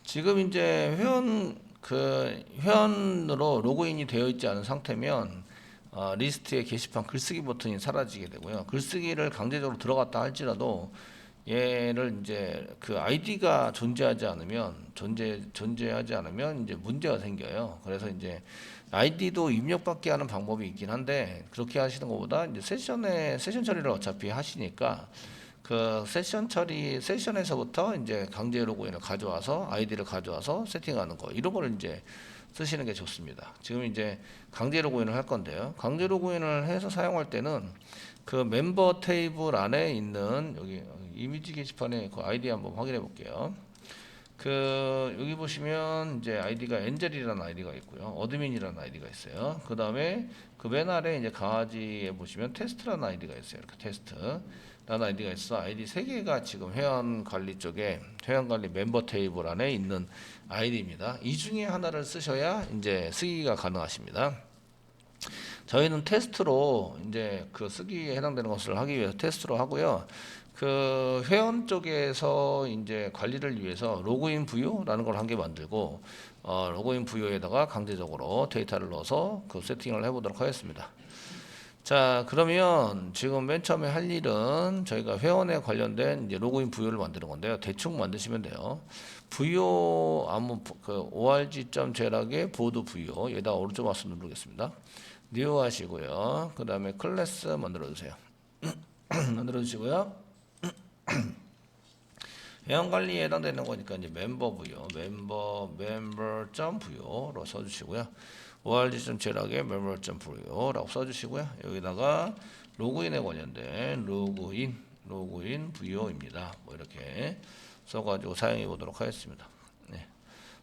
지금 이제 회원으로 로그인이 되어 있지 않은 상태면 리스트의 게시판 글쓰기 버튼이 사라지게 되고요. 글쓰기를 강제적으로 들어갔다 할지라도 얘를 이제 그 아이디가 존재하지 않으면 이제 문제가 생겨요. 그래서 이제 아이디도 입력받게 하는 방법이 있긴 한데 그렇게 하시는 것보다 이제 세션 처리를 어차피 하시니까 그 세션에서부터 이제 강제 로그인을 가져와서 아이디를 가져와서 세팅하는 거 이런 거를 이제 쓰시는 게 좋습니다. 지금 이제 강제 로그인을 할 건데요. 강제 로그인을 해서 사용할 때는 그 멤버 테이블 안에 있는 여기 이미지 게시판에 그 아이디 한번 확인해 볼게요. 그 여기 보시면 이제 아이디가 엔젤이라는 아이디가 있고요. 어드민이라는 아이디가 있어요. 그 다음에 그 맨 아래 이제 강아지에 보시면 테스트라는 아이디가 있어요. 이렇게 테스트라는 아이디가 있어. 아이디 3개가 지금 회원 관리 쪽에 회원 관리 멤버 테이블 안에 있는 아이디입니다. 이 중에 하나를 쓰셔야 이제 쓰기가 가능하십니다. 저희는 테스트로 이제 그 쓰기에 해당되는 것을 하기 위해서 테스트로 하고요. 그 회원 쪽에서 이제 관리를 위해서 로그인 부요라는 걸 한 개 만들고 로그인 부요에다가 강제적으로 데이터를 넣어서 그 세팅을 해보도록 하겠습니다. 자, 그러면 지금 맨 처음에 할 일은 저희가 회원에 관련된 이제 로그인 부요를 만드는 건데요. 대충 만드시면 돼요. 부요 그 org.제락의 보드 부요 여기다 오른쪽 마우스 누르겠습니다. 뉴 하시고요. 그 다음에 클래스 만들어 주세요. 만들어 주시고요. 회원 관리에 해당되는 거니까 이제 멤버 부요, 멤버 부요로 써주시고요. org.제락의 member.부요라고 써주시고요. 여기다가 로그인에 관련된 로그인 부요입니다. 뭐 이렇게 써가지고 사용해 보도록 하겠습니다. 네.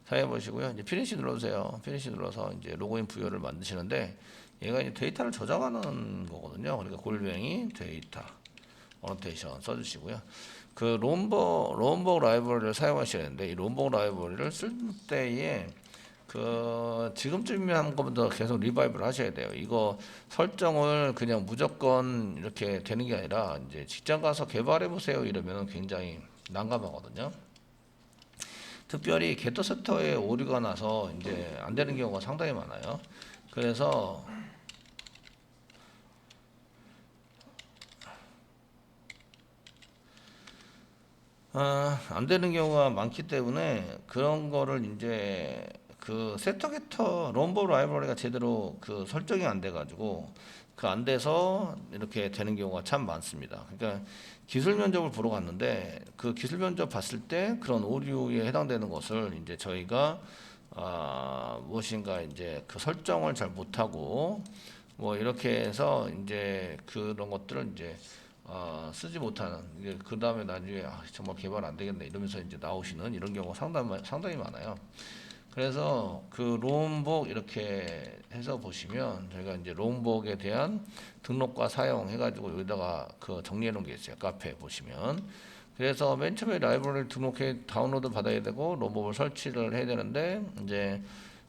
사용해 보시고요. 이제 피니시 눌러주세요. 피니시 눌러서 이제 로그인 부요를 만드시는데 얘가 이제 데이터를 저장하는 거거든요. 그러니까 골뱅이 데이터 어노테이션 써주시고요. 그 롬버그 라이브러리를 사용하시는데 이 롬버그 라이브러리를 쓸 때에 그 지금쯤이면 한 것부터 계속 리바이브를 하셔야 돼요. 이거 설정을 그냥 무조건 이렇게 되는 게 아니라 이제 직장 가서 개발해 보세요 이러면 굉장히 난감하거든요. 특별히 게토세터에 오류가 나서 이제 안 되는 경우가 상당히 많아요. 그래서 안 되는 경우가 많기 때문에 그런 거를 이제 그 세터 게터 롬버 라이브러리가 제대로 그 설정이 안 돼 가지고 그 안 돼서 이렇게 되는 경우가 참 많습니다. 그러니까 기술 면접을 보러 갔는데 그 기술 면접 봤을 때 그런 오류에 해당되는 것을 이제 저희가 무엇인가 이제 그 설정을 잘 못하고 뭐 이렇게 해서 이제 그런 것들을 이제 쓰지 못하는 이게 그 다음에 나중에 정말 개발 안 되겠네 이러면서 이제 나오시는 이런 경우가 상당히 많아요. 그래서 그 롬복 이렇게 해서 보시면 저희가 이제 롬복에 대한 등록과 사용 해가지고 여기다가 그 정리해 놓은 게 있어요. 카페 보시면. 그래서 맨 처음에 라이브러리를 등록해 다운로드 받아야 되고 롬복을 설치를 해야 되는데 이제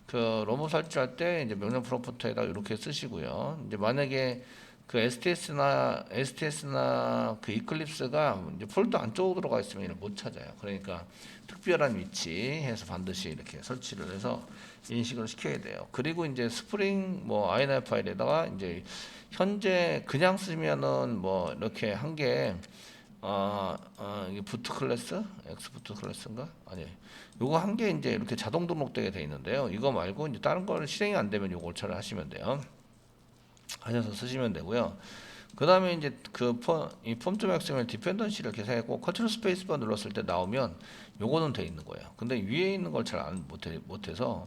그 롬복 설치할 때 이제 명령 프롬프트에다 이렇게 쓰시고요. 이제 만약에 그 STS나 그 이클립스가 이제 폴더 안쪽으로 들어가 있으면 못 찾아요. 그러니까 특별한 위치해서 반드시 이렇게 설치를 해서 인식을 시켜야 돼요. 그리고 이제 스프링 뭐 INI 파일에다가 이제 현재 그냥 쓰면은 뭐 이렇게 한 게 이게 부트 클래스, X 부트 클래스인가? 아니, 요거 한 게 이제 이렇게 자동 등록되게 돼 있는데요. 이거 말고 이제 다른 거를 실행이 안 되면 요걸 하시면 돼요. 하셔서 쓰시면 되고요. 그 다음에 이제 이 폼.xml 디펜던시를 계산했고 컨트롤 스페이스바 눌렀을 때 나오면 요거는 돼 있는 거예요. 근데 위에 있는 걸 잘 못해서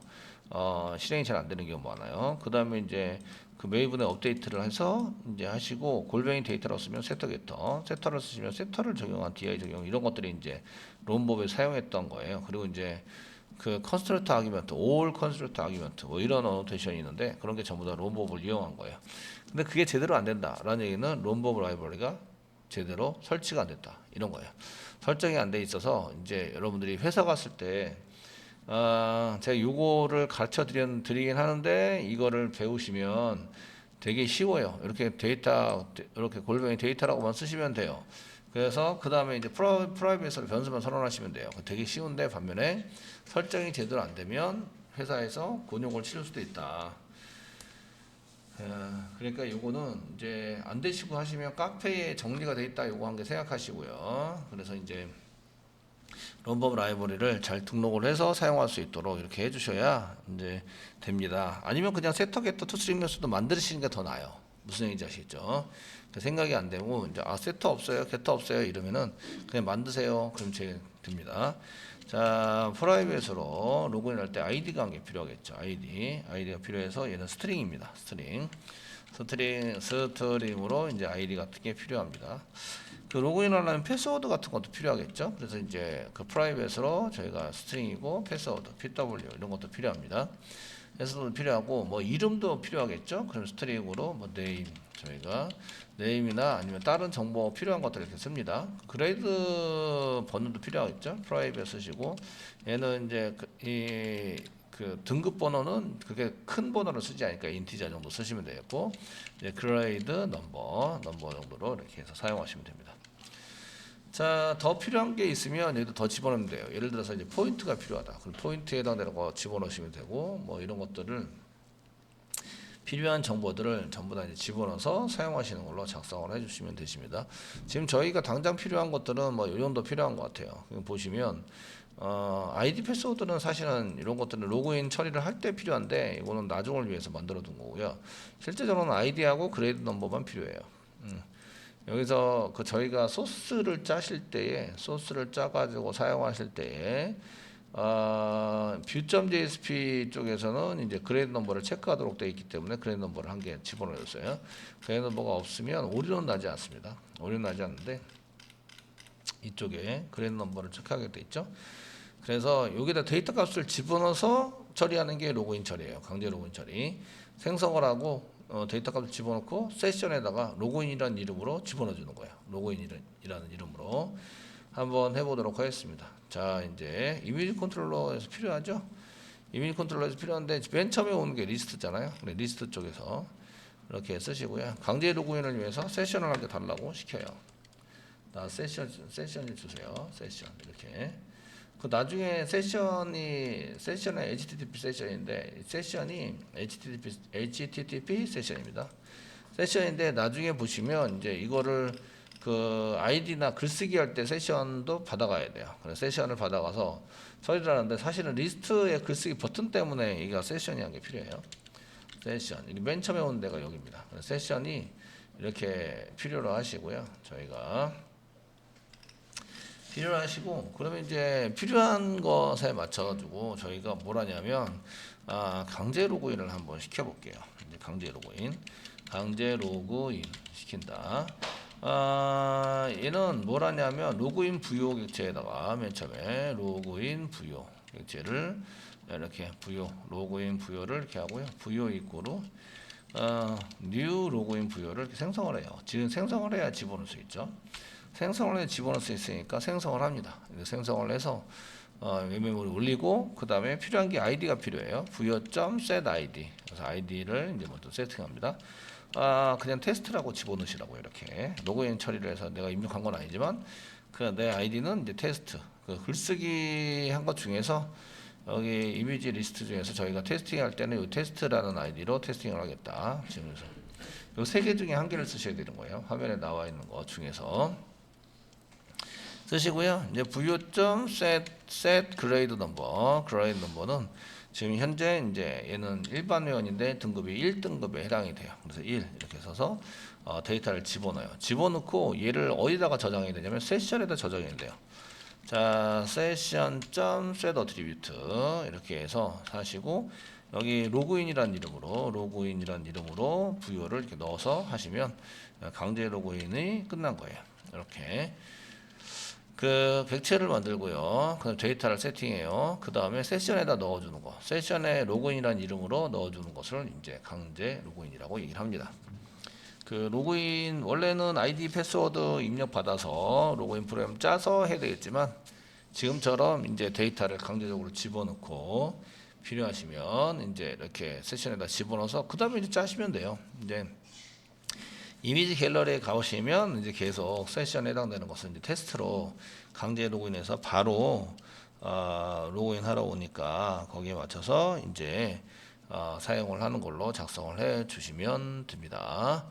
실행이 잘 안 되는 경우 많아요. 그 다음에 이제 그 메이븐에 업데이트를 해서 이제 하시고 골뱅이 데이터로 쓰면 세터를 쓰시면 세터를 적용한 DI 적용 이런 것들이 이제 롬법에 사용했던 거예요. 그리고 이제 그 컨스트럭터 아기먼트, 올 컨스트럭터 아기먼트 뭐 이런 어노테이션이 있는데 그런 게 전부 다 롬법을 이용한 거예요. 근데 그게 제대로 안 된다라는 얘기는 롬법 라이브러리가 제대로 설치가 안 됐다 이런 거예요. 설정이 안 돼 있어서 이제 여러분들이 회사 갔을 때 제가 요거를 가르쳐 드리긴 하는데 이거를 배우시면 되게 쉬워요. 이렇게 데이터 이렇게 골뱅이 데이터라고만 쓰시면 돼요. 그래서 그 다음에 이제 프라이빗으로 변수만 선언하시면 돼요. 되게 쉬운데 반면에 설정이 제대로 안 되면 회사에서 곤욕을 치를 수도 있다. 그러니까 요거는 이제 안 되시고 하시면 카페에 정리가 돼 있다 요거 한 개 생각하시고요. 그래서 이제 런법 라이브러리를 잘 등록을 해서 사용할 수 있도록 이렇게 해주셔야 이제 됩니다. 아니면 그냥 세터 게터 투스트링 연수도 만드시는 게 더 나아요. 무슨 얘기인지 아시죠? 생각이 안 되고 이제 세터 없어요, 게터 없어요 이러면은 그냥 만드세요. 그럼 제일 됩니다. 자, 프라이빗으로 로그인할 때 아이디가 한 개 필요하겠죠. 아이디가 필요해서 얘는 스트링입니다. 스트링으로 이제 아이디 같은 게 필요합니다. 그 로그인하려면 패스워드 같은 것도 필요하겠죠. 그래서 이제 그 프라이빗으로 저희가 스트링이고 패스워드, PW 이런 것도 필요합니다. 패스워드 필요하고 뭐 이름도 필요하겠죠. 그럼 스트링으로 뭐 네임 저희가 네임이나 아니면 다른 정보 필요한 것들 이렇게 씁니다. 그레이드 번호도 필요하겠죠. 프라이빗 쓰시고 얘는 이제 그 등급 번호는 그렇게 큰 번호를 쓰지 않으니까 인티저 정도 쓰시면 되겠고 이제 그레이드 넘버 정도로 이렇게 해서 사용하시면 됩니다. 자, 더 필요한 게 있으면 여기도 더 집어넣으면 돼요. 예를 들어서 이제 포인트가 필요하다. 그럼 포인트에 해당되는 집어넣으시면 되고 뭐 이런 것들을 필요한 정보들을 전부 다 이제 집어넣어서 사용하시는 걸로 작성을 해주시면 되십니다. 지금 저희가 당장 필요한 것들은 뭐 이 정도 필요한 것 같아요. 보시면 아이디 패스워드는 사실은 이런 것들은 로그인 처리를 할 때 필요한데 이거는 나중을 위해서 만들어 둔 거고요. 실제적으로는 아이디하고 그레이드 넘버만 필요해요. 여기서 그 저희가 소스를 짜가지고 사용하실 때에 view.jsp 쪽에서는 이제 그레이드 넘버를 체크하도록 되어 있기 때문에 그레이드 넘버를 한 개 집어넣었어요. 그레이드 넘버가 없으면 오류는 나지 않습니다. 오류는 나지 않는데 이쪽에 그레이드 넘버를 체크하게 되어 있죠. 그래서 여기다 데이터 값을 집어넣어서 처리하는 게 로그인 처리예요. 강제 로그인 처리. 생성을 하고 데이터 값을 집어넣고 세션에다가 로그인이라는 이름으로 집어넣어 주는 거예요. 로그인이라는 이름으로 한번 해보도록 하겠습니다. 자, 이제 이미지 컨트롤러에서 필요하죠. 이미지 컨트롤러에서 필요한데 맨 처음에 오는 게 리스트잖아요. 리스트 쪽에서 이렇게 쓰시고요. 강제 로그인을 위해서 세션을 한 개 달라고 시켜요. 세션을 주세요. 세션 이렇게. 그 나중에 세션의 HTTP 세션인데 세션이 HTTP 세션입니다. 세션인데 나중에 보시면 이제 이거를 그 아이디나 글쓰기 할 때 세션도 받아가야 돼요. 그래서 세션을 받아가서 처리를 하는데 사실은 리스트의 글쓰기 버튼 때문에 이게 세션이 한 게 필요해요. 세션. 맨 처음에 오는 데가 여기입니다. 세션이 이렇게 필요로 하시고요. 저희가 필요로 하시고 그러면 이제 필요한 것에 맞춰가지고 저희가 뭘 하냐면 강제 로그인을 한번 시켜볼게요. 이제 강제 로그인 시킨다. 얘는 뭘 하냐면 로그인 부요 객체에다가 맨 처음에 로그인 부요 객체를 이렇게 로그인 부요를 이렇게 하고요. 부요 이꼬로 new 로그인 부요를 이렇게 생성을 해요. 지금 생성을 해야 집어넣을 수 있죠. 생성을 해 집어넣을 수 있으니까 생성을 합니다. 생성을 해서 웹메모를 올리고 그 다음에 필요한 게 아이디가 필요해요. 부여.set id. 그래서 아이디를 이제 먼저 세팅합니다. 그냥 테스트라고 집어넣으시라고 이렇게 로그인 처리를 해서 내가 입력한 건 아니지만 그 내 아이디는 이제 테스트. 그 글쓰기 한 것 중에서 여기 이미지 리스트 중에서 저희가 테스팅할 때는 이 테스트라는 아이디로 테스팅을 하겠다. 지금 이 세 개 중에 한 개를 쓰셔야 되는 거예요. 화면에 나와 있는 것 중에서. 쓰시고요. 이제 부요.set grade number. grade number는 지금 현재 이제 얘는 일반 회원인데 등급이 1등급에 해당이 돼요. 그래서 1 이렇게 써서 데이터를 집어넣어요. 집어넣고 얘를 어디다가 저장해야 되냐면 세션에다 저장해야 돼요. 자, session.set attribute 이렇게 해서 하시고 여기 로그인이라는 이름으로 부여를 이렇게 넣어서 하시면 강제 로그인이 끝난 거예요. 이렇게. 그 객체를 만들고요. 그 데이터를 세팅해요. 그 다음에 세션에다 넣어주는 거. 세션에 로그인이라는 이름으로 넣어주는 것을 이제 강제 로그인이라고 얘기를 합니다. 그 로그인 원래는 아이디 패스워드 입력 받아서 로그인 프로그램 짜서 해야 되겠지만 지금처럼 이제 데이터를 강제적으로 집어넣고 필요하시면 이제 이렇게 세션에다 집어넣어서 그 다음에 이제 짜시면 돼요. 이제 이미지 갤러리에 가보시면 이제 계속 세션에 해당되는 것은 이제 테스트로 강제 로그인해서 바로 로그인 하러 오니까 거기에 맞춰서 이제 사용을 하는 걸로 작성을 해 주시면 됩니다.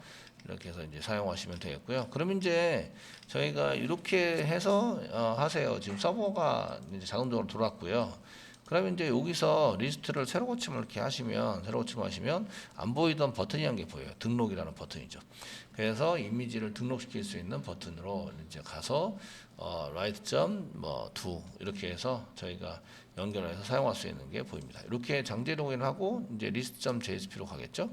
이렇게 해서 이제 사용하시면 되겠고요. 그럼 이제 저희가 이렇게 해서 하세요. 지금 서버가 이제 자동적으로 들어왔고요. 그러면 이제 여기서 리스트를 새로 고침을 이렇게 하시면 새로 고침을 하시면 안 보이던 버튼이 한 개 보여요. 등록이라는 버튼이죠. 그래서 이미지를 등록시킬 수 있는 버튼으로 이제 가서 write 점 이렇게 해서 저희가 연결해서 사용할 수 있는 게 보입니다. 이렇게 장제 로그인을 하고 이제 list.jsp로 가겠죠.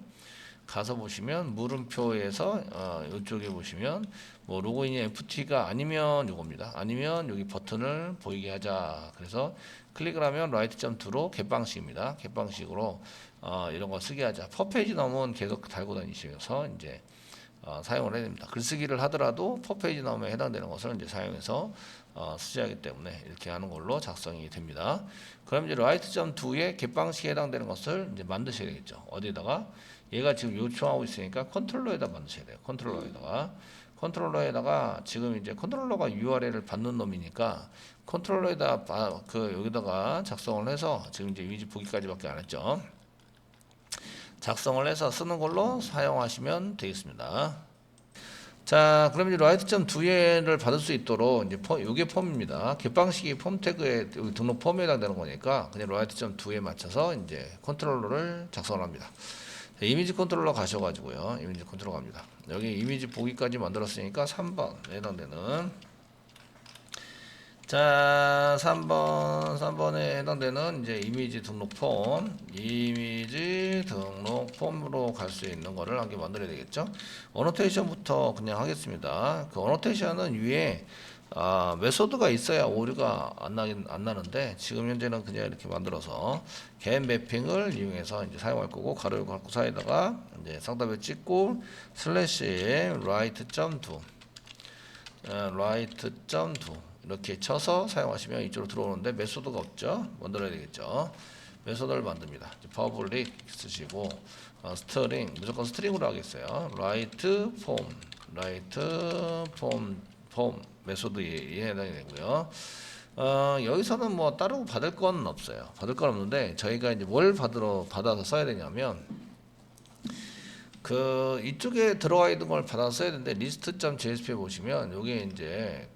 가서 보시면 물음표에서 이쪽에 보시면 뭐 로그인이 FT가 아니면 이겁니다. 아니면 여기 버튼을 보이게 하자. 그래서 클릭을 하면 write.to로 갯방식입니다. 갯방식으로 이런 거 쓰게 하자. 퍼페이지 넘으면 계속 달고 다니시면서 이제 사용을 해야 됩니다. 글쓰기를 하더라도 퍼페이지 넘에 해당되는 것을 이제 사용해서 쓰셔야 하기 때문에 이렇게 하는 걸로 작성이 됩니다. 그럼 이제 write.to의 갯방식에 해당되는 것을 이제 만드셔야 되겠죠. 어디에다가 얘가 지금 요청하고 있으니까 컨트롤러에다 만드셔야 돼요. 컨트롤러에다가 지금 이제 컨트롤러가 URL을 받는 놈이니까 컨트롤러에다 여기다가 작성을 해서 지금 이제 이미지 보기까지밖에 안 했죠. 작성을 해서 쓰는 걸로 사용하시면 되겠습니다. 자, 그럼 이제 write.to를 받을 수 있도록 이제 이게 폼입니다. 갯방식이 폼 태그에 등록 폼에 해당되는 거니까 그냥 write.to에 맞춰서 이제 컨트롤러를 작성을 합니다. 자, 이미지 컨트롤러 가셔가지고요. 이미지 컨트롤러 갑니다. 여기 이미지 보기까지 만들었으니까 3번에 해당되는 자, 3번에 해당되는 이제 이미지 등록 폼으로 갈 수 있는 거를 한 개 만들어야 되겠죠. 어노테이션부터 그냥 하겠습니다. 그 어노테이션은 위에 메소드가 있어야 오류가 안 나는데 지금 현재는 그냥 이렇게 만들어서 get 매핑을 이용해서 이제 사용할 거고 가로 열고 괄호 사이에다가 이제 쌍따블 찍고 슬래시 write.to 이렇게 쳐서 사용하시면 이쪽으로 들어오는데 메소드가 없죠. 만들어야 되겠죠. 메소드를 만듭니다. public 쓰시고 스트링 무조건 스트링으로 하겠어요. write form 메소드에 해당이 되고요. 여기서는 뭐 따로 받을 건 없어요. 받을 건 없는데 저희가 이제 뭘 받아서 써야 되냐면 이쪽에 들어가 있는 걸 받아서 써야 되는데 list.jsp에 보시면 여기에 이제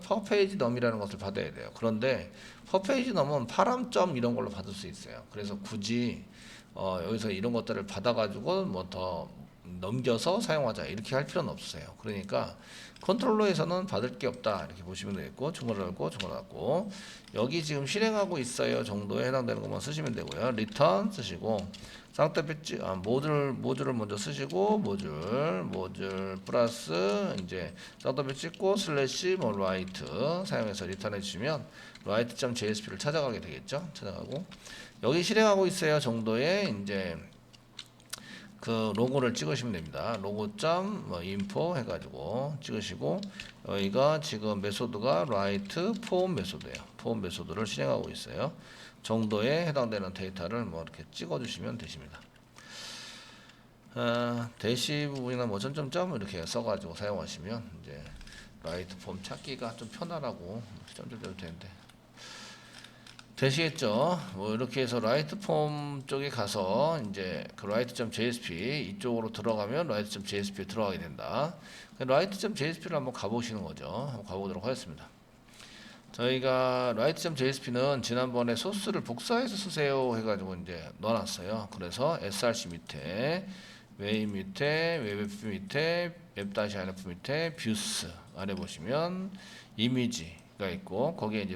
퍼페이지 넘이라는 것을 받아야 돼요. 그런데 퍼페이지 넘은 파람점 이런 걸로 받을 수 있어요. 그래서 굳이 여기서 이런 것들을 받아가지고 뭐 더 넘겨서 사용하자 이렇게 할 필요는 없어요. 그러니까 컨트롤러에서는 받을 게 없다 이렇게 보시면 되겠고 중괄호 열고 중괄호 닫고 여기 지금 실행하고 있어요 정도에 해당되는 것만 쓰시면 되고요. return 쓰시고 쌍따비치 모듈을 먼저 쓰시고 모듈 플러스 이제 쌍따비 찍고 슬래시 write 사용해서 리턴해 주시면 write.jsp를 찾아가게 되겠죠. 찾아가고 여기 실행하고 있어요 정도의 이제 그 로고를 찍으시면 됩니다. 로고.점 info 해가지고 찍으시고 여기가 지금 메소드가 write form 메소드예요. form 메소드를 실행하고 있어요. 정도에 해당되는 데이터를 뭐 이렇게 찍어주시면 되십니다. 대시 부분이나 뭐 점점점 이렇게 써가지고 사용하시면 이제 write form 찾기가 좀 편하라고 점점점 되는데. 되시겠죠? 뭐 이렇게 해서 write form 쪽에 가서 이제 그 write.jsp 이쪽으로 들어가면 write.jsp에 들어가게 된다. write.jsp를 한번 가보시는 거죠. 한번 가보도록 하겠습니다. 저희가 write.jsp는 지난번에 소스를 복사해서 쓰세요 해가지고 이제 넣어놨어요. 그래서 src 밑에 웨이 밑에 웹F 밑에 웹-inf 밑에 뷰스 아래 보시면 이미지가 있고 거기에 이제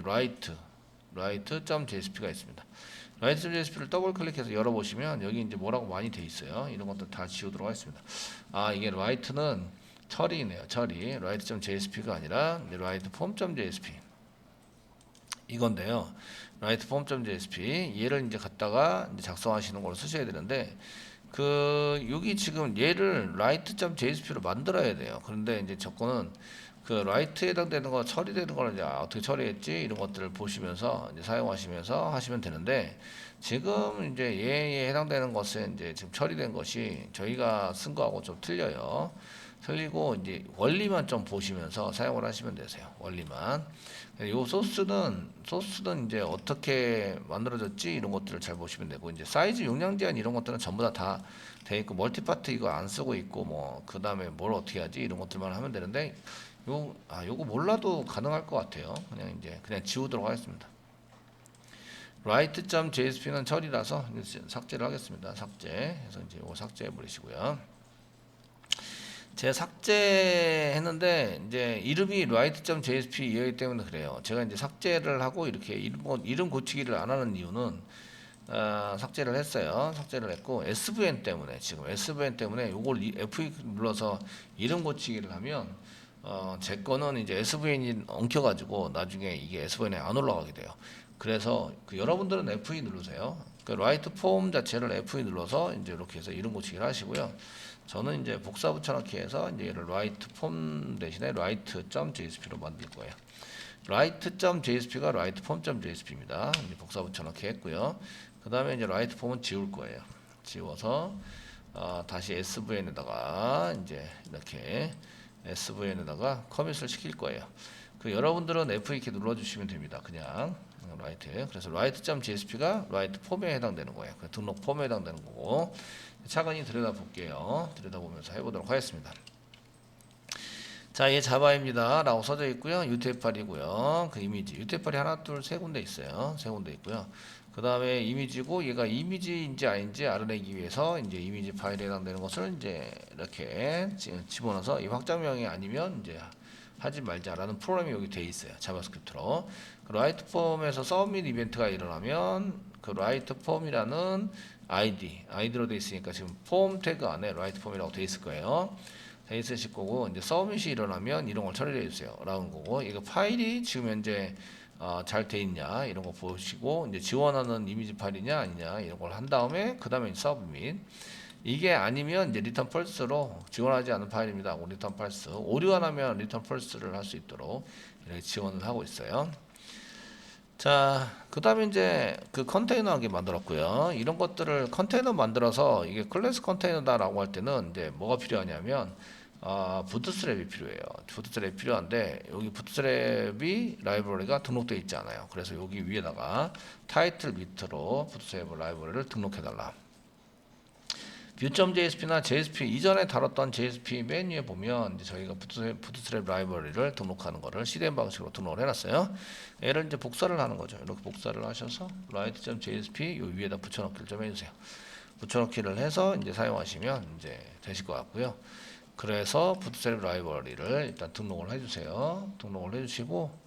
write.jsp가 있습니다. write.jsp를 더블 클릭해서 열어보시면 여기 이제 뭐라고 많이 돼 있어요. 이런 것들 다 지우도록 하겠습니다. 이게 write는 처리네요. 처리. write.jsp가 아니라 write form.jsp 이건데요. write form.jsp 얘를 이제 갖다가 이제 작성하시는 걸로 쓰셔야 되는데 여기 지금 얘를 write.jsp로 만들어야 돼요. 그런데 이제 저거는 write에 해당되는 거 처리되는 거를 이제 어떻게 처리했지 이런 것들을 보시면서 이제 사용하시면서 하시면 되는데 지금 이제 얘에 해당되는 것은 이제 지금 처리된 것이 저희가 쓴 거하고 좀 틀려요. 틀리고 이제 원리만 좀 보시면서 사용을 하시면 되세요. 원리만. 요 소스는 이제 어떻게 만들어졌지 이런 것들을 잘 보시면 되고, 이제 사이즈 용량 제한 이런 것들은 전부 다 돼 있고, 멀티파트 이거 안 쓰고 있고, 뭐 그 다음에 뭘 어떻게 하지 이런 것들만 하면 되는데, 요거 몰라도 가능할 것 같아요. 그냥 지우도록 하겠습니다. write.jsp는 처리라서 삭제를 하겠습니다. 삭제해서 이제 이거 삭제해 버리시고요. 제가 삭제했는데 이제 이름이 write.jsp 이기 때문에 그래요. 제가 이제 삭제를 하고 이렇게 이름 고치기를 안 하는 이유는, 삭제를 했어요. 삭제를 했고, SVN 때문에, 지금 SVN 때문에 요걸 F2 눌러서 이름 고치기를 하면, 제 거는 이제 SVN이 엉켜가지고 나중에 이게 SVN에 안 올라가게 돼요. 그래서 여러분들은 F2 누르세요. 그 write 폼 자체를 F2 눌러서 이제 이렇게 해서 이름 고치기를 하시고요. 저는 이제 복사 붙여넣기 해서 이제 얘를 write 폼 대신에 write.jsp로 만들 거예요. write.jsp가 writeform.jsp입니다. 이제 복사 붙여넣기 했고요. 그 다음에 이제 writeform은 지울 거예요. 지워서 다시 SVN에다가 이제 이렇게 SVN에다가 커밋을 시킬 거예요. 여러분들은 F2 키 눌러주시면 됩니다. 그냥 write. 그래서 write.jsp가 writeform에 해당되는 거예요. 등록 폼에 해당되는 거고, 차근히 들여다볼게요. 들여다보면서 해보도록 하겠습니다. 자, 얘 자바입니다 라고 써져 있고요. UTF-8이고요. 그 이미지 UTF-8이 하나 둘 세 군데 있어요. 세 군데 있고요. 그 다음에 이미지고, 얘가 이미지인지 아닌지 알아내기 위해서 이제 이미지 파일에 해당되는 것을 이제 이렇게 집어넣어서 이 확장명이 아니면 이제 하지 말자라는 프로그램이 여기 돼 있어요. 자바스크립트로. 라이트 폼에서 서밋 이벤트가 일어나면 그 라이트 폼이라는 아이디로 돼 있으니까 지금 폼 태그 안에 라이트 폼이라고 돼 있을 거예요. 돼 있으실 거고, 이제 서밋이 일어나면 이런 걸 처리해 주세요 라는 거고, 이거 파일이 지금 현재 잘 돼 있냐 이런 거 보시고, 이제 지원하는 이미지 파일이냐 아니냐 이런 걸 한 다음에, 그 다음에 서브밋. 이게 아니면 이제 리턴 펄스로 지원하지 않은 파일입니다. 리턴 펄스. 오류가 나면 리턴 펄스를 할 수 있도록 이렇게 지원을 하고 있어요. 자, 그 다음에 이제 그 컨테이너하게 만들었고요. 이런 것들을 컨테이너 만들어서 이게 클래스 컨테이너다라고 할 때는 이제 뭐가 필요하냐면, 부트스트랩이 필요해요. 부트스트랩이 필요한데, 여기 부트스트랩이 라이브러리가 등록되어 있지 않아요. 그래서 여기 위에다가 타이틀 밑으로 부트스트랩 라이브러리를 등록해달라. view.jsp나 JSP 이전에 다뤘던 JSP 메뉴에 보면 이제 저희가 부트스트랩 라이브러리를 등록하는 거를 CDN 방식으로 등록을 해놨어요. 얘를 이제 복사를 하는 거죠. 이렇게 복사를 하셔서 write.jsp 요 위에다 붙여넣기를 좀 해주세요. 붙여넣기를 해서 이제 사용하시면 이제 되실 것 같고요. 그래서 부트스트랩 라이브러리를 일단 등록을 해주세요. 등록을 해주시고,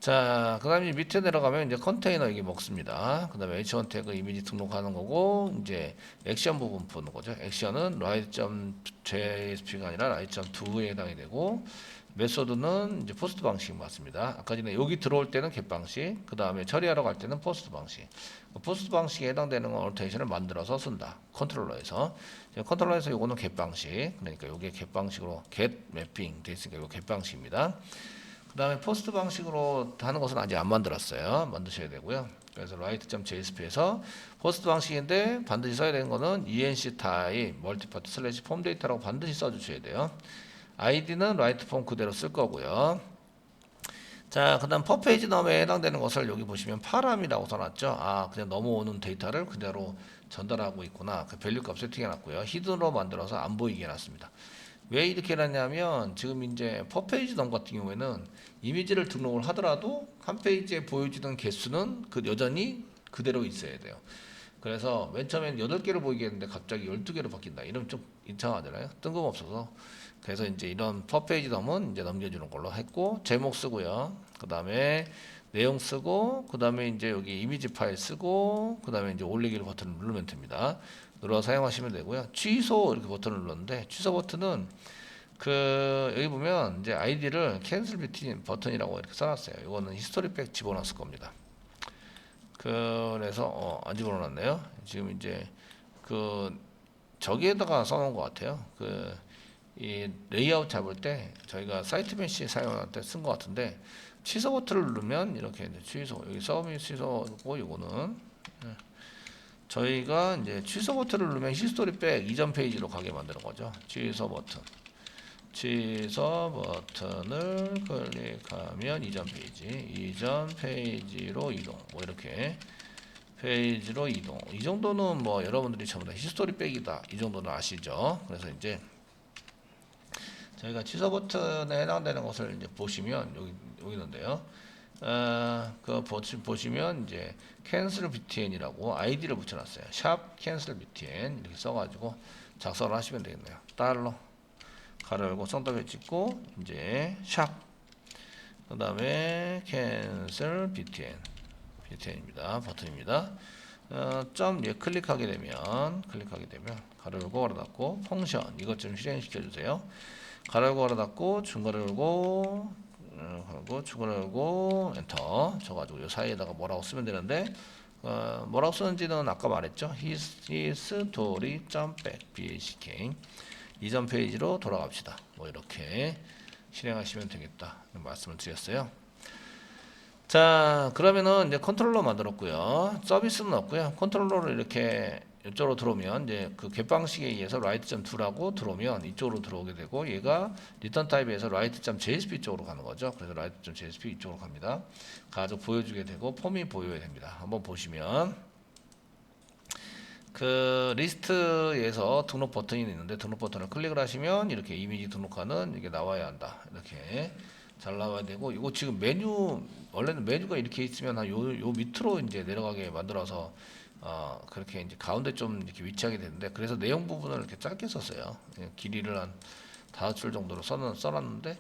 자, 그 다음에 밑에 내려가면 이제 컨테이너 이게 먹습니다. 그 다음에 h1 태그 이미지 등록하는 거고, 이제 액션 부분 보는 거죠. 액션은 write.jsp가 아니라 write.to에 해당이 되고, 메소드는 이제 포스트 방식 맞습니다. 아까 전에 여기 들어올 때는 get 방식, 그 다음에 처리하러 갈 때는 포스트 방식. 포스트 방식에 해당되는 어노테이션을 만들어서 쓴다. 컨트롤러에서. 컨트롤러에서 요거는 get 방식. 그러니까 요게 get 방식으로 get 매핑 돼 있으니까 요거 get 방식입니다. 그 다음에 포스트 방식으로 하는 것은 아직 안 만들었어요. 만드셔야 되고요. 그래서 write.jsp에서 포스트 방식인데 반드시 써야 되는 거는 enc type 멀티파트 슬래시 폼 데이터라고 반드시 써주셔야 돼요. id는 write 폼 그대로 쓸 거고요. 자, 그 다음 퍼페이지 넘에 해당되는 것을 여기 보시면 파람이라고 써놨죠. 그냥 넘어오는 데이터를 그대로 전달하고 있구나. 그 밸류 값 세팅해놨고요. 히든으로 만들어서 안 보이게 해놨습니다. 왜 이렇게 해놨냐면, 지금 이제 퍼페이지 넘 같은 경우에는 이미지를 등록을 하더라도 한 페이지에 보여지던 개수는 여전히 그대로 있어야 돼요. 그래서 맨 처음엔 8개로 보이겠는데 갑자기 12개로 바뀐다. 이러면 좀 이상하잖아요. 뜬금없어서. 그래서 이제 이런 퍼페이지 넘은 이제 넘겨주는 걸로 했고, 제목 쓰고요. 그 다음에 내용 쓰고, 그 다음에 이제 여기 이미지 파일 쓰고, 그 다음에 이제 올리기를 버튼을 누르면 됩니다. 눌러 사용하시면 되고요. 취소 이렇게 버튼을 눌렀는데, 취소 버튼은 여기 보면 이제 아이디를 캔슬 버튼이라고 이렇게 써놨어요. 이거는 히스토리백 집어넣었을 겁니다. 그래서 안 집어넣었네요. 지금 이제 저기에다가 써놓은 것 같아요. 이 레이아웃 잡을 때 저희가 사이트 메시 사용할 때 쓴 것 같은데, 취소 버튼을 누르면 이렇게 취소, 여기 서밋 취소고, 이거는 저희가 이제 취소 버튼을 누르면 히스토리 백 이전 페이지로 가게 만드는 거죠. 취소 버튼. 취소 버튼을 클릭하면 이전 페이지로 이동. 뭐 이렇게 페이지로 이동. 이 정도는 뭐 여러분들이 전부 다 히스토리 백이다. 이 정도는 아시죠? 그래서 이제 저희가 취소 버튼에 해당되는 것을 이제 보시면 여기 있는데요. 보시면 이제 cancel btn이라고 아이디를 붙여놨어요. 샵 cancel btn 이렇게 써가지고 작성을 하시면 되겠네요. 달러 가로 열고 성더블 찍고 이제 샵 그다음에 cancel btn입니다. 버튼입니다. 점 클릭하게 되면 가로 열고 가로 닫고 펑션 이것 좀 실행시켜 주세요. 가로 열고 가로 닫고 중괄호 열고 중괄호 열고 엔터 쳐가지고 이 사이에다가 뭐라고 쓰면 되는데 뭐라고 쓰는지는 아까 말했죠. history.back back 이전 페이지로 돌아갑시다. 뭐 이렇게 실행하시면 되겠다 말씀을 드렸어요. 자, 그러면은 이제 컨트롤러 만들었고요. 서비스는 없고요. 컨트롤러를 이렇게 이쪽으로 들어오면 이제 그 겟방식에 의해서 write.to라고 들어오면 이쪽으로 들어오게 되고 얘가 return 타입에서 write.jsp 쪽으로 가는 거죠. 그래서 write.jsp 이쪽으로 갑니다. 가지고 보여주게 되고 폼이 보여야 됩니다. 한번 보시면 그 리스트에서 등록 버튼이 있는데 등록 버튼을 클릭을 하시면 이렇게 이미지 등록하는 이게 나와야 한다. 이렇게 잘 나와야 되고 이거 지금 메뉴 원래는 메뉴가 이렇게 있으면 한 요 밑으로 이제 내려가게 만들어서 그렇게 이제 가운데 좀 이렇게 위치하게 되는데 그래서 내용 부분을 이렇게 짧게 썼어요. 길이를 한 5줄 정도로 써놨는데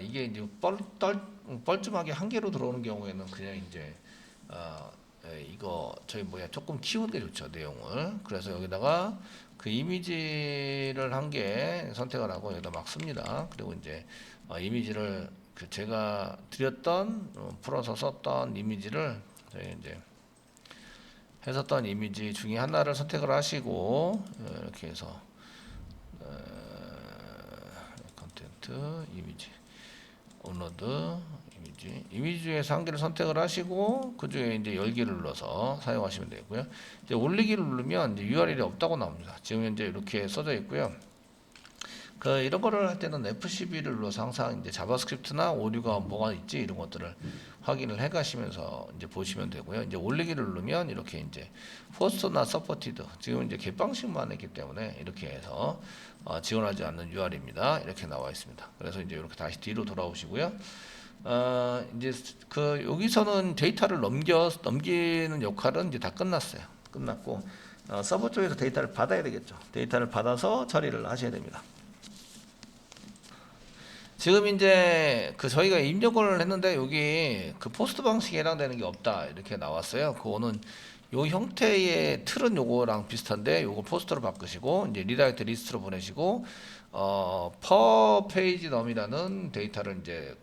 이게 이제 뻘쭘하게 한 개로 들어오는 경우에는 그냥 이제 이거 저희 조금 키우는 게 좋죠 내용을. 그래서 여기다가 그 이미지를 한 개 선택을 하고 여기다 막 씁니다. 그리고 이제 이미지를 그 제가 드렸던 풀어서 썼던 이미지를 저희 이제 했었던 이미지 중에 하나를 선택을 하시고 이렇게 해서 컨텐트 이미지 업로드 이미지 중에서 한 개를 선택을 하시고 그 중에 이제 열기를 눌러서 사용하시면 되고요. 이제 올리기를 누르면 이제 URL이 없다고 나옵니다. 지금 현재 이렇게 써져 있고요. 이런 거를 할 때는 F12를 눌러서 항상 이제 자바스크립트나 오류가 뭐가 있지 이런 것들을 확인을 해 가시면서 이제 보시면 되고요. 이제 올리기를 누르면 이렇게 이제 포스트나 서포티드 지금 이제 겟방식만 했기 때문에 이렇게 해서 지원하지 않는 URL입니다. 이렇게 나와 있습니다. 그래서 이제 이렇게 다시 뒤로 돌아오시고요. 이제 여기서는 데이터를 넘기는 역할은 이제 다 끝났고 서버 쪽에서 데이터를 받아야 되겠죠. 데이터를 받아서 처리를 하셔야 됩니다. 지금 이제 저희가 입력을 했는데 여기 그 포스트 방식에 해당되는 게 없다 이렇게 나왔어요. 그거는 요 형태의 틀은 요거랑 비슷한데 요거 포스트로 바꾸시고 이제 리다이렉트 리스트로 보내시고 per page num이라는 데이터를 이제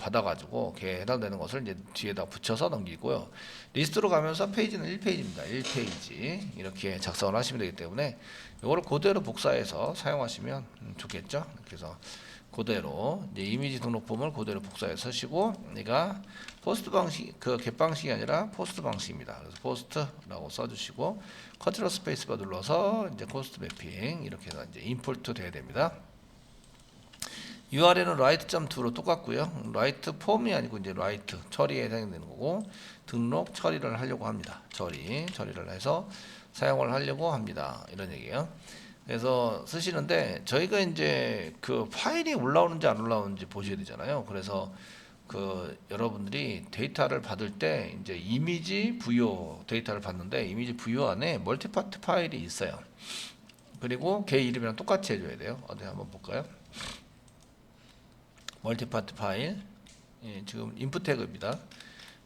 받아가지고 걔에 해당되는 것을 이제 뒤에다 붙여서 넘기고요. 리스트로 가면서 페이지는 1페이지입니다. 1페이지 이렇게 작성을 하시면 되기 때문에 요거를 그대로 복사해서 사용하시면 좋겠죠. 그래서 그대로 이제 이미지 등록 폼을 그대로 복사해서 쓰시고 얘가 포스트 방식 겟 방식이 아니라 포스트 방식입니다. 그래서 포스트라고 써주시고 컨트롤 스페이스바 눌러서 이제 포스트 매핑 이렇게 해서 이제 임포트 돼야 됩니다. URL은 write.to로 똑같고요. write 폼이 아니고 이제 write 처리에 해당되는 거고 등록 처리를 하려고 합니다. 처리를 해서 사용을 하려고 합니다. 이런 얘기예요. 그래서 쓰시는데 저희가 이제 그 파일이 올라오는지 안 올라오는지 보셔야 되잖아요. 그래서 여러분들이 데이터를 받을 때 이제 이미지 부요 데이터를 받는데 이미지 부요 안에 멀티파트 파일이 있어요. 그리고 걔 이름이랑 똑같이 해줘야 돼요. 어디 한번 볼까요? 멀티파트 파일 지금 인풋 태그입니다.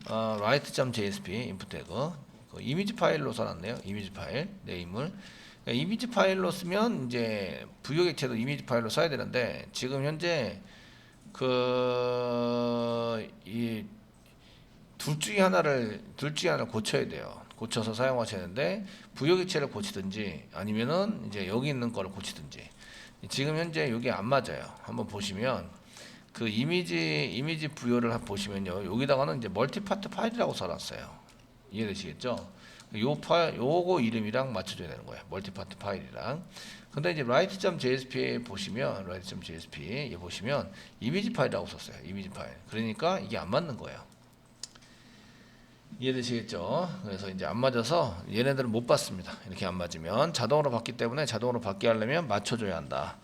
write.jsp 인풋 태그 이미지 파일로 써놨네요. 이미지 파일 네임을 이미지 파일로 쓰면 이제 부요 객체도 이미지 파일로 써야 되는데 지금 현재 이 둘 중에 하나를 고쳐야 돼요. 고쳐서 사용하셔야 되는데 부요 객체를 고치든지 아니면은 이제 여기 있는 거를 고치든지 지금 현재 여기 안 맞아요. 한번 보시면 그 이미지 부요를 보시면요. 여기다가는 이제 멀티파트 파일이라고 써놨어요. 이해되시겠죠? 요거 이름이랑 맞춰줘야 되는 거예요. 멀티파트 파일이랑. 근데 이제 write.jsp 보시면 write.jsp 보시면 이미지 파일이라고 썼어요. 이미지 파일. 그러니까 이게 안 맞는 거예요. 이해되시겠죠? 그래서 이제 안 맞아서 얘네들은 못 받습니다. 이렇게 안 맞으면 자동으로 받기 때문에 자동으로 받게 하려면 맞춰줘야 한다.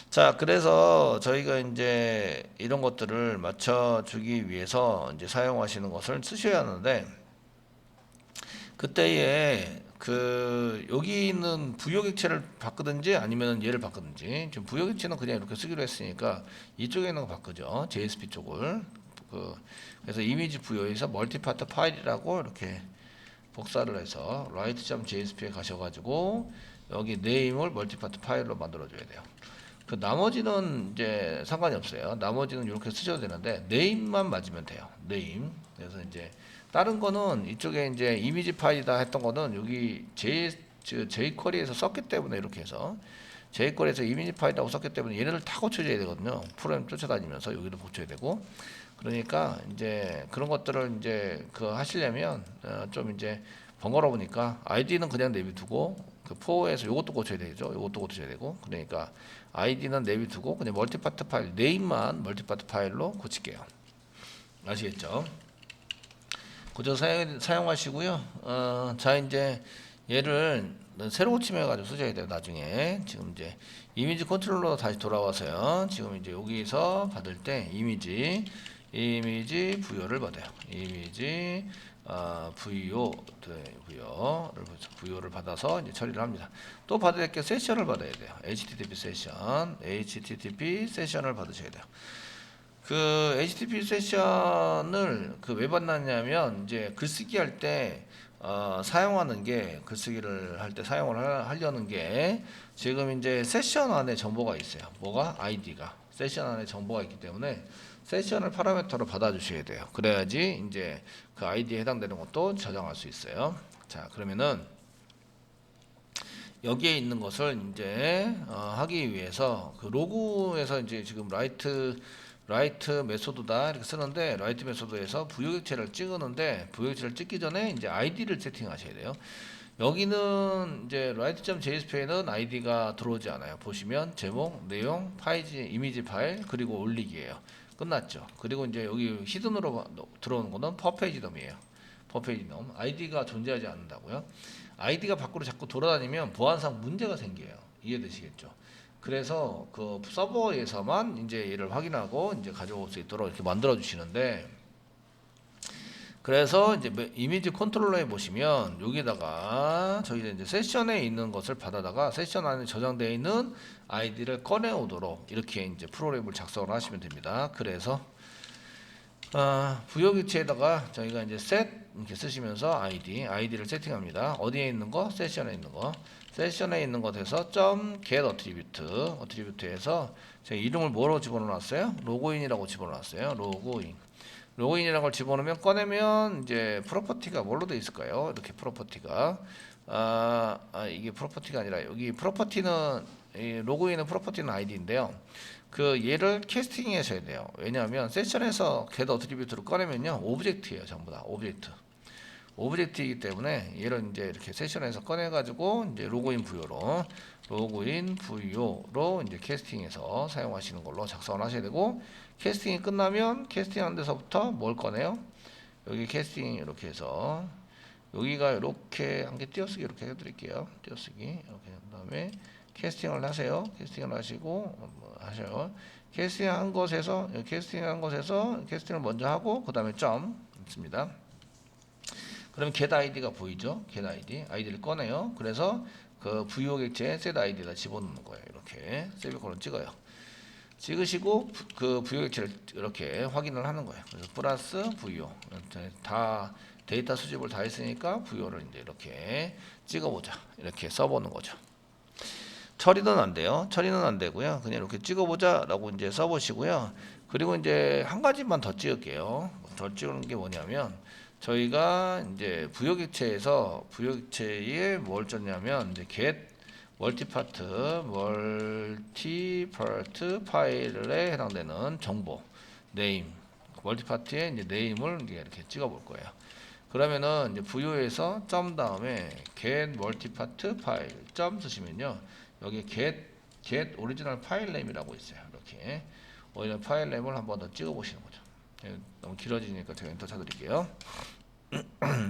자, 그래서 저희가 이제 이런 것들을 맞춰주기 위해서 이제 사용하시는 것을 쓰셔야 하는데, 그때에 그 여기 있는 부여객체를 바꾸든지 아니면 얘를 바꾸든지, 지금 부여객체는 그냥 이렇게 쓰기로 했으니까 이쪽에 있는 거 바꾸죠. JSP 쪽을. 그래서 이미지 부여에서 멀티파트 파일이라고 이렇게 복사를 해서 write.jsp에 가셔가지고 여기 name을 멀티파트 파일로 만들어줘야 돼요. 그 나머지는 이제 상관이 없어요. 나머지는 이렇게 쓰셔도 되는데 name만 맞으면 돼요. name. 그래서 이제 다른 거는 이쪽에 이제 이미지 파일이다 했던 거는 여기 jQuery에서 썼기 때문에 이렇게 해서 jQuery에서 이미지 파일이라고 썼기 때문에 얘네를 다 고쳐줘야 되거든요. 프로그램 쫓아다니면서 여기도 고쳐야 되고. 그러니까 이제 그런 것들을 이제 그 하시려면 좀 이제 번거로우니까 아이디는 그냥 내비두고 그 포에서 요것도 고쳐야 되죠. 요것도 고쳐야 되고. 그러니까 아이디는 내비두고 그냥 멀티파트 파일 네임만 멀티파트 파일로 고칠게요. 아시겠죠? 고쳐 사용하시고요. 자 이제 얘를 새로 고침해 가지고 쓰셔야 돼요. 나중에 지금 이제 이미지 컨트롤러 다시 돌아와서요. 지금 이제 여기서 받을 때 이미지 부여를 받아요. 이미지 부여를 받아서 이제 처리를 합니다. 또 받아야 게 세션을 받아야 돼요. HTTP 세션을 받으셔야 돼요. 그 HTTP 세션을 왜 받느냐면 이제 글쓰기 할 때 사용하는 게 글쓰기를 할 때 사용을 하려는 게 지금 이제 세션 안에 정보가 있어요. 뭐가? 아이디가 세션 안에 정보가 있기 때문에 세션을 파라미터로 받아주셔야 돼요. 그래야지 이제 그 아이디에 해당되는 것도 저장할 수 있어요. 자, 그러면은 여기에 있는 것을 이제 하기 위해서 그 로그에서 이제 지금 라이트 메소드다 이렇게 쓰는데 라이트 메소드에서 부여객체를 찍었는데 부여객체를 찍기 전에 이제 아이디를 세팅하셔야 돼요. 여기는 이제 write.jsp에는 아이디가 들어오지 않아요. 보시면 제목, 내용, 이미지 파일 그리고 올리기예요. 끝났죠. 그리고 이제 여기 히든으로 들어오는 거는 퍼페이지덤이에요. 퍼페이지덤. 아이디가 존재하지 않는다고요. 아이디가 밖으로 자꾸 돌아다니면 보안상 문제가 생겨요. 이해되시겠죠? 그래서 그 서버에서만 이제 얘를 확인하고 이제 가져올 수 있도록 이렇게 만들어 주시는데, 그래서 이제 이미지 컨트롤러에 보시면 여기다가 저희 이제 세션에 있는 것을 받아다가 세션 안에 저장되어 있는 아이디를 꺼내 오도록 이렇게 이제 프로그램을 작성을 하시면 됩니다. 그래서 부여객체에다가 저희가 이제 set 이렇게 쓰시면서 아이디를 세팅합니다. 어디에 있는 거? 세션에 있는 거. 세션에 있는 것에서 .get attribute에서 제가 이름을 뭐로 집어넣었어요? 로그인이라고 집어넣었어요. 로그인이라는 걸 집어넣으면 꺼내면 이제 프로퍼티가 뭘로 되어 있을까요? 이렇게 프로퍼티가 이게 프로퍼티가 아니라 여기 프로퍼티는 로그인은 프로퍼티는 아이디인데요. 그 얘를 캐스팅 하셔야 돼요. 왜냐하면 세션에서 get attribute를 꺼내면요 오브젝트예요. 전부 다 오브젝트이기 때문에 얘를 이제 이렇게 세션에서 꺼내 가지고 이제 로그인 부여로 이제 캐스팅해서 사용하시는 걸로 작성을 하셔야 되고, 캐스팅이 끝나면 캐스팅한 데서부터 뭘 꺼내요? 여기 캐스팅 이렇게 해서 여기가 이렇게 한 개 띄어쓰기 이렇게 해드릴게요. 띄어쓰기 이렇게 한 다음에 캐스팅을 하세요. 캐스팅을 하시고 하셔요. 캐스팅한 것에서 캐스팅을 먼저 하고 그 다음에 점 있습니다. 그러면 get id가 보이죠? get 아이디를 꺼내요. 그래서 그 부여객체에 set id에다 집어넣는 거예요. 이렇게 세미콜론 찍어요. 찍으시고 그 부여객체를 이렇게 확인을 하는 거예요. 그래서 플러스 부여 다 데이터 수집을 다 했으니까 부여를 이제 이렇게 찍어보자 이렇게 써보는 거죠. 처리는 안 돼요. 처리는 안 되고요. 그냥 이렇게 찍어보자라고 이제 써보시고요. 그리고 이제 한 가지만 더 찍을게요. 더 찍는 게 뭐냐면 저희가 이제 부여객체에 뭘 줬냐면 이제 get 멀티파트 파일에 해당되는 정보 네임 멀티파트에 이제 네임을 이렇게 찍어볼 거예요. 그러면은 이제 부여에서 점 다음에 get 멀티파트 파일 점 쓰시면요 여기 get 오리지널 파일 네임이라고 있어요. 이렇게 오리지널 파일 네임을 한번 더 찍어 보시는 거죠. 너무 길어지니까 제가 엔터 쳐드릴게요.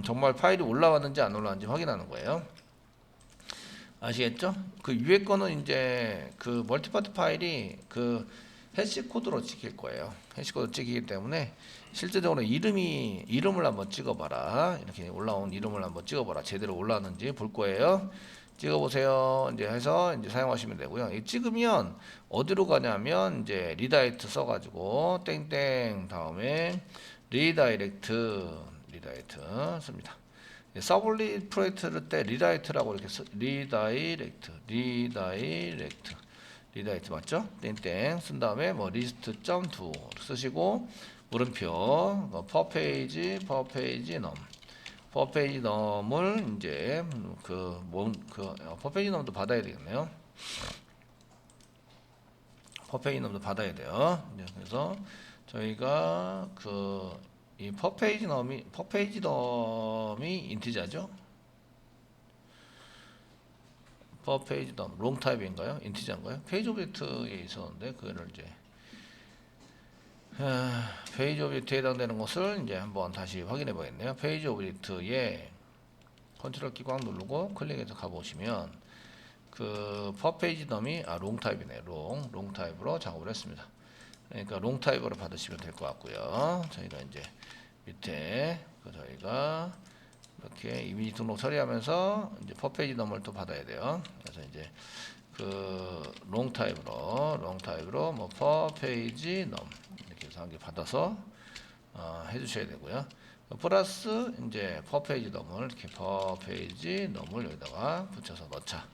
정말 파일이 올라왔는지 안 올라왔는지 확인하는 거예요. 아시겠죠? 그 위에 거는 이제 그 멀티파트 파일이 그 해시 코드로 찍힐 거예요. 해시 코드 찍히기 때문에 실제적으로 이름을 한번 찍어봐라. 이렇게 올라온 이름을 한번 찍어봐라. 제대로 올라왔는지 볼 거예요. 찍어보세요. 이제 해서 이제 사용하시면 되고요. 이 찍으면 어디로 가냐면 이제 리다이렉트 써가지고 땡땡 다음에 리다이렉트 씁니다. 서블리 프로젝트를 때 리다이렉트라고 이렇게 리다이렉트 맞죠? 땡땡 쓴 다음에 뭐 리스트 점 투 쓰시고 물음표 퍼페이지 넘을 이제 퍼페이지 넘도 받아야 되겠네요. 퍼페이지 넘도 받아야 돼요. 그래서 저희가 이 퍼페이지 넘이 인티저죠? 퍼페이지 넘 롱 타입인가요? 인티저인가요? 페이지 오브젝트에 있었는데 그거를 이제 페이지 오브젝트에 해당되는 것을 이제 한번 다시 확인해 보겠네요. 페이지 오브젝트에 컨트롤 키 꽉 누르고 클릭해서 가보시면 그 퍼페이지 넘이 롱 타입이네요. 롱 타입으로 작업을 했습니다. 그러니까 롱 타입으로 받으시면 될 것 같고요. 저희가 이제 밑에 저희가 이렇게 이미지 등록 처리하면서 이제 퍼페이지 넘을 또 받아야 돼요. 그래서 이제 그 롱 타입으로 뭐 퍼페이지 넘 이렇게 해서 한 개 받아서 해주셔야 되고요. 플러스 이제 퍼페이지 넘을 이렇게 퍼페이지 넘을 여기다가 붙여서 넣자.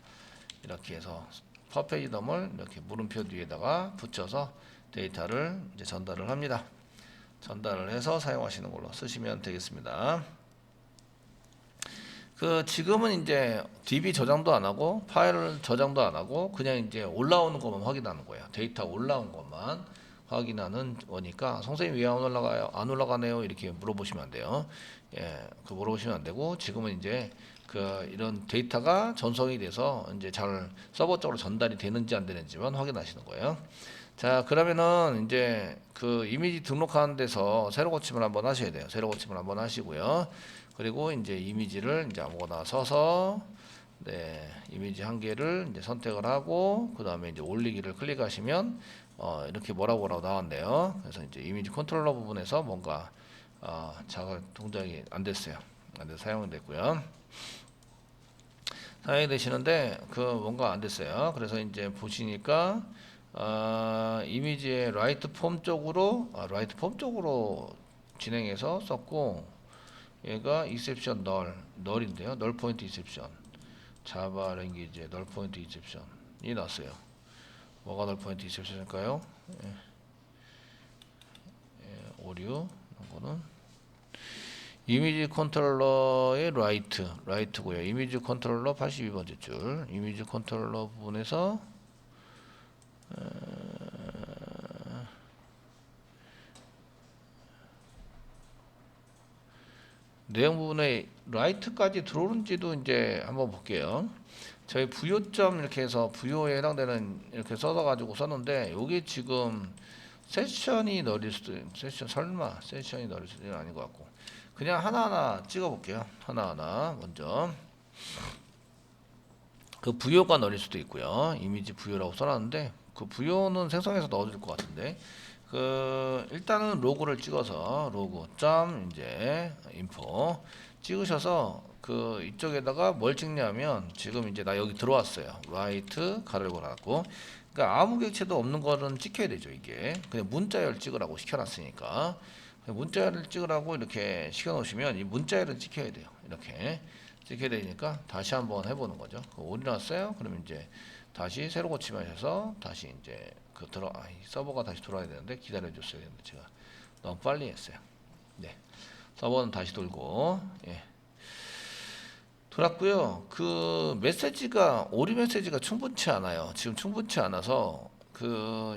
이렇게 해서 퍼페이지 넘을 이렇게 물음표 뒤에다가 붙여서 데이터를 이제 전달을 합니다. 전달을 해서 사용하시는 걸로 쓰시면 되겠습니다. 지금은 이제 DB 저장도 안 하고 파일 저장도 안 하고 그냥 이제 올라오는 것만 확인하는 거예요. 데이터 올라온 것만 확인하는 거니까 선생님 왜 안 올라가요? 안 올라가네요. 이렇게 물어보시면 안 돼요. 물어보시면 안 되고 지금은 이제 이런 데이터가 전송이 돼서 이제 잘 서버 쪽으로 전달이 되는지 안 되는지만 확인하시는 거예요. 자, 그러면은 이제 이미지 등록하는 데서 새로 고침을 한번 하셔야 돼요. 새로 고침을 한번 하시고요. 그리고 이제 이미지를 이제 아무거나 써서 이미지 한 개를 이제 선택을 하고 그 다음에 이제 올리기를 클릭하시면 이렇게 뭐라고 나왔네요. 그래서 이제 이미지 컨트롤러 부분에서 뭔가 작업 동작이 안 됐어요. 안 돼서 사용이 됐고요. 사용이 되시는데 뭔가 안 됐어요. 그래서 이제 보시니까 이미지의 라이트 폼 쪽으로 진행해서 썼고 얘가 exception null인데요. null point exception 자바 랭귀지의 null point exception이 났어요. 뭐가 null point exception일까요? 오류 이거는 이미지 컨트롤러의 라이트고요. 이미지 컨트롤러 82번째 줄 이미지 컨트롤러 부분에서 내용 부분에 라이트까지 들어오는지도 이제 한번 볼게요. 저희 부요점 이렇게 해서 부요에 해당되는 이렇게 써가지고 썼는데 여기 지금 세션이 넣을 수도 세션이 넣을 수도 아닌 것 같고 그냥 하나하나 찍어 볼게요. 하나하나 먼저 부요가 넣을 수도 있고요. 이미지 부요라고 써놨는데 부요는 생성해서 넣어줄 것 같은데 일단은 로그를 찍어서 로그 점 이제 인포 찍으셔서 이쪽에다가 뭘 찍냐면 지금 이제 나 여기 들어왔어요. 라이트 가로를 걸어놨고 그러니까 아무 객체도 없는 거는 찍혀야 되죠. 이게 그냥 문자열 찍으라고 시켜놨으니까 문자열을 찍으라고 이렇게 시켜놓으시면 이 문자열은 찍혀야 돼요. 이렇게 찍혀야 되니까 다시 한번 해보는 거죠. 올려놨어요. 그러면 이제 다시 새로 고침하셔서 다시 이제 서버가 다시 돌아야 되는데 기다려줬어야 되는데 제가 너무 빨리 했어요. 네, 서버는 다시 돌고 돌았고요. 메시지가 오류 메시지가 충분치 않아요. 지금 충분치 않아서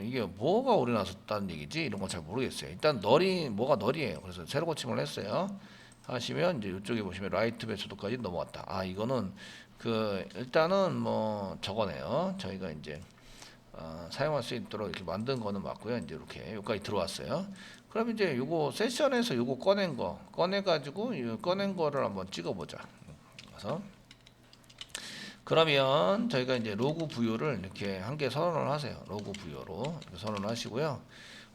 이게 뭐가 오류 났었다는 얘기지 이런 건 잘 모르겠어요. 일단 뭐가 널이에요. 그래서 새로 고침을 했어요. 하시면 이제 이쪽에 보시면 라이트 메소드까지 넘어왔다. 이거는 그 일단은 뭐 저거네요. 저희가 이제 사용할 수 있도록 이렇게 만든 거는 맞고요. 이제 이렇게 여기까지 들어왔어요. 그럼 이제 요거 세션에서 요거 꺼내 가지고 꺼낸 거를 한번 찍어 보자. 그래서 그러면 저희가 이제 로그 부여를 이렇게 한 개 선언을 하세요. 로그 부여로 이렇게 선언을 하시고요.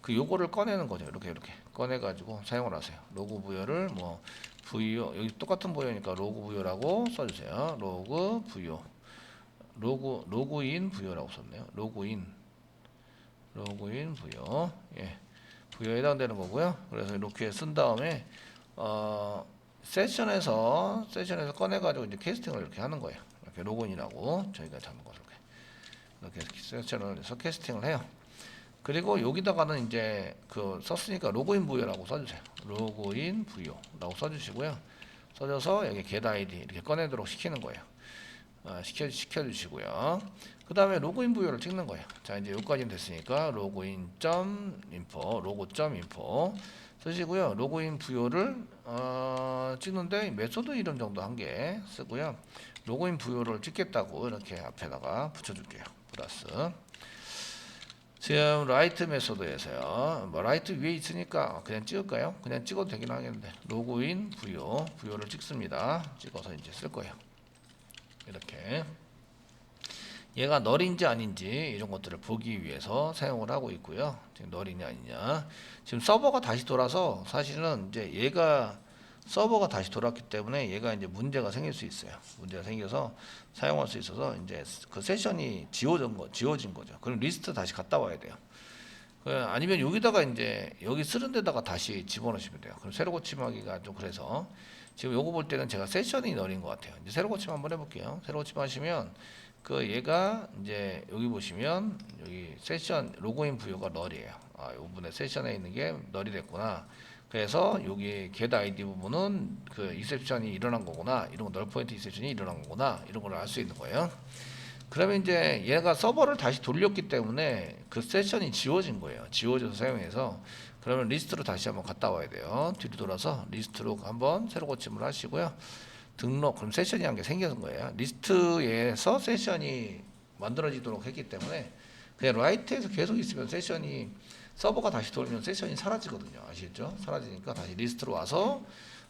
그 요거를 꺼내는 거죠. 이렇게 꺼내 가지고 사용을 하세요. 로그 부여를 뭐 부여 여기 똑같은 부여니까 로그 부여라고 써주세요. 로그 부여 로그인 부여라고 썼네요. 로그인 부여 예 부여에 해당되는 거고요. 그래서 이렇게 쓴 다음에 세션에서 꺼내 가지고 이제 캐스팅을 이렇게 하는 거예요. 이렇게 로그인이라고 저희가 잡은 거 이렇게 세션을 해서 캐스팅을 해요. 그리고 여기다가는 이제 그 썼으니까 로그인 부여라고 써주세요. 로그인 부여라고 써주시고요. 써줘서 여기 get id 이렇게 꺼내도록 시키는 거예요. 시켜주시고요. 그 다음에 로그인 부여를 찍는 거예요. 자, 이제 여기까지는 됐으니까 로고.info 쓰시고요. 로그인 부여를 찍는데 메소드 이름 정도 한 개 쓰고요. 로그인 부여를 찍겠다고 이렇게 앞에다가 붙여줄게요. 플러스 지금 라이트 메소드에서요. 뭐 라이트 위에 있으니까 그냥 찍을까요? 그냥 찍어도 되긴 하겠는데 로그인 부여를 찍습니다. 찍어서 이제 쓸 거예요. 이렇게 얘가 널인지 아닌지 이런 것들을 보기 위해서 사용을 하고 있고요. 지금 널이냐 아니냐. 지금 서버가 다시 돌아서 사실은 이제 얘가 서버가 다시 돌았기 때문에 얘가 이제 문제가 생길 수 있어요. 문제가 생겨서 사용할 수 있어서 이제 그 세션이 지워진 거죠. 그럼 리스트 다시 갔다 와야 돼요. 아니면 여기다가 이제 여기 쓰는 데다가 다시 집어넣으시면 돼요. 그럼 새로 고침하기가 좀 그래서 지금 요거 볼 때는 제가 세션이 널인 것 같아요. 이제 새로 고침 한번 해볼게요. 새로 고침 하시면 그 얘가 이제 여기 보시면 여기 세션 로그인 부여가 널이에요. 아, 요 부분에 세션에 있는 게 널이 됐구나. 그래서 여기 get id 부분은 그 이셉션이 일어난 거구나. 이런 거 널 포인트 이셉션이 일어난 거구나. 이런 걸 알 수 있는 거예요. 그러면 이제 얘가 서버를 다시 돌렸기 때문에 그 세션이 지워진 거예요. 지워져서 사용해서 그러면 리스트로 다시 한번 갔다 와야 돼요. 뒤로 돌아서 리스트로 한번 새로 고침을 하시고요. 등록 그럼 세션이 한 개 생겨진 거예요. 리스트에서 세션이 만들어지도록 했기 때문에 그냥 라이트에서 계속 있으면 세션이 서버가 다시 돌면 세션이 사라지거든요. 아시겠죠? 사라지니까 다시 리스트로 와서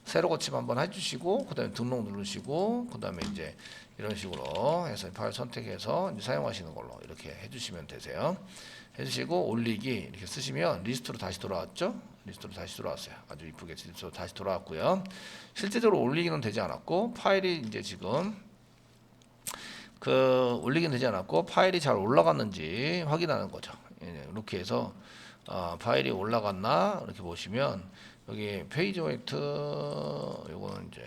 새로 고침 한번 해주시고 그 다음에 등록 누르시고 그 다음에 이제 이런 식으로 해서 파일 선택해서 이제 사용하시는 걸로 이렇게 해주시면 되세요. 해주시고 올리기 이렇게 쓰시면 리스트로 다시 돌아왔죠? 리스트로 다시 돌아왔어요. 아주 이쁘게 리스트로 다시 돌아왔고요. 실제적으로 올리기는 되지 않았고 파일이 이제 지금 그 올리기는 되지 않았고 파일이 잘 올라갔는지 확인하는 거죠. 이렇게 해서 파일이 올라갔나 이렇게 보시면 여기 페이지 웨이트 요거는 이제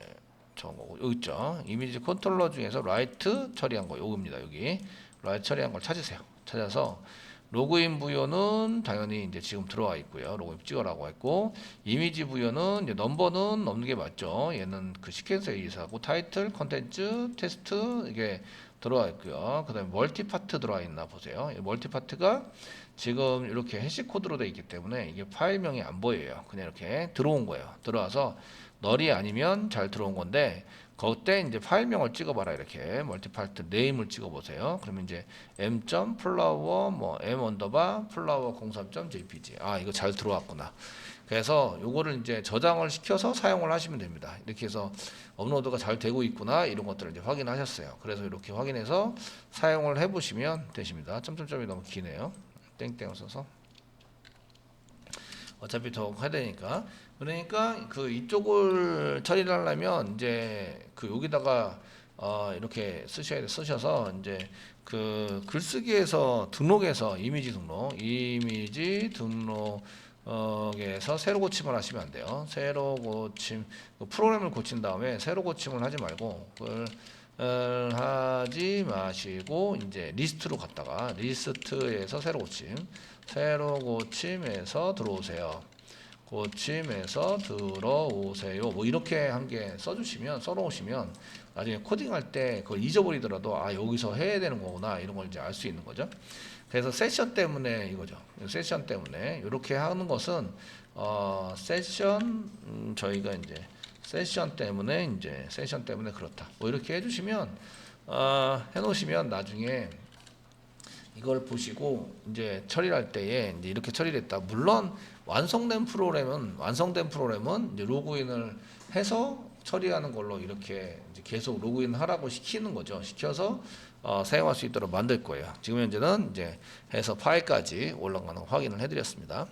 저거 거고 여기 있죠. 이미지 컨트롤러 중에서 라이트 처리한 거 요겁니다. 여기 라이트 처리한 걸 찾으세요. 찾아서 로그인 부여는 당연히 이제 지금 들어와 있고요. 로그인 찍어라고 했고 이미지 부여는 이제 넘버는 넣는 게 맞죠. 얘는 그 시퀀스 에이사고 타이틀, 컨텐츠, 테스트 이게 들어와 있고요. 그다음에 멀티 파트 들어와 있나 보세요. 멀티 파트가 지금 이렇게 해시 코드로 되어 있기 때문에 이게 파일명이 안 보여요. 그냥 이렇게 들어온 거예요. 들어와서 널이 아니면 잘 들어온 건데 그때 이제 파일명을 찍어봐라 이렇게 멀티파트 네임을 찍어보세요. 그러면 이제 m.flower 뭐 m_flower 03.jpg 아 이거 잘 들어왔구나. 그래서 요거를 이제 저장을 시켜서 사용을 하시면 됩니다. 이렇게 해서 업로드가 잘 되고 있구나 이런 것들을 이제 확인하셨어요. 그래서 이렇게 확인해서 사용을 해보시면 되십니다. 점점점이 너무 기네요. 땡땡을 써서 어차피 더 해야 되니까 그러니까 그 이쪽을 처리를 하려면 이제 그 여기다가 이렇게 쓰셔서 이제 그 글쓰기에서 등록에서 이미지 등록에서 새로 고침을 하시면 안 돼요. 새로 고침 프로그램을 고친 다음에 새로 고침을 하지 말고 그걸 하지 마시고 이제 리스트로 갔다가 리스트에서 새로 고침에서 들어오세요. 고침에서 들어오세요. 뭐 이렇게 한 개 써놓으시면 나중에 코딩할 때 그걸 잊어버리더라도 아 여기서 해야 되는 거구나 이런 걸 이제 알 수 있는 거죠. 그래서 세션 때문에 이거죠. 세션 때문에 이렇게 하는 것은 저희가 이제 세션 때문에 그렇다. 뭐 이렇게 해주시면 해놓으시면 나중에 이걸 보시고 이제 처리할 때에 이제 이렇게 처리를 했다. 물론 완성된 프로그램은 이제 로그인을 해서 처리하는 걸로 이렇게 이제 계속 로그인 하라고 시키는 거죠. 시켜서 사용할 수 있도록 만들 거예요. 지금 현재는 이제 해서 파일까지 올라가는 거 확인을 해드렸습니다.